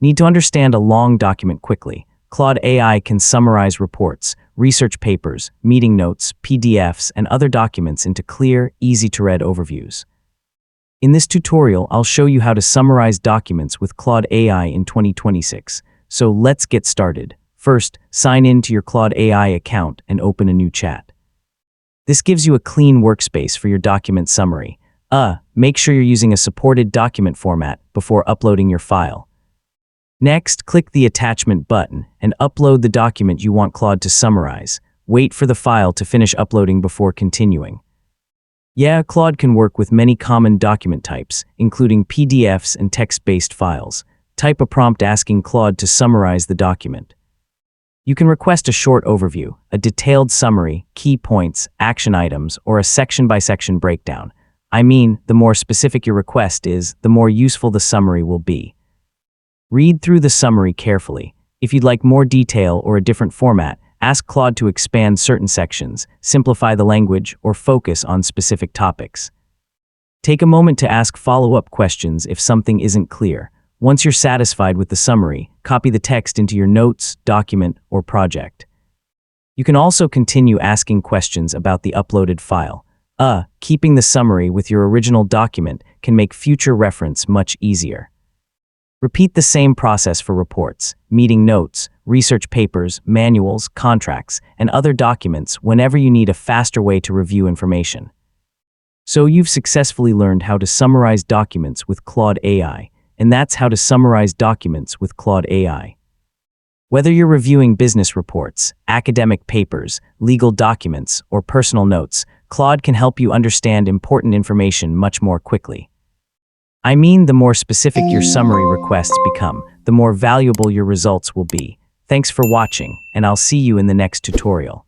Need to understand a long document quickly? Claude AI can summarize reports, research papers, meeting notes, PDFs, and other documents into clear, easy-to-read overviews. In this tutorial, I'll show you how to summarize documents with Claude AI in 2026. So let's get started. First, sign in to your Claude AI account and open a new chat. This gives you a clean workspace for your document summary. Make sure you're using a supported document format before uploading your file. Next, click the attachment button and upload the document you want Claude to summarize. Wait for the file to finish uploading before continuing. Yeah, Claude can work with many common document types, including PDFs and text-based files. Type a prompt asking Claude to summarize the document. You can request a short overview, a detailed summary, key points, action items, or a section-by-section breakdown. The more specific your request is, the more useful the summary will be. Read through the summary carefully. If you'd like more detail or a different format, ask Claude to expand certain sections, simplify the language, or focus on specific topics. Take a moment to ask follow-up questions if something isn't clear. Once you're satisfied with the summary, copy the text into your notes, document, or project. You can also continue asking questions about the uploaded file. Keeping the summary with your original document can make future reference much easier. Repeat the same process for reports, meeting notes, research papers, manuals, contracts, and other documents whenever you need a faster way to review information. So you've successfully learned how to summarize documents with Claude AI, and that's how to summarize documents with Claude AI. Whether you're reviewing business reports, academic papers, legal documents, or personal notes, Claude can help you understand important information much more quickly. The more specific your summary requests become, the more valuable your results will be. Thanks for watching, and I'll see you in the next tutorial.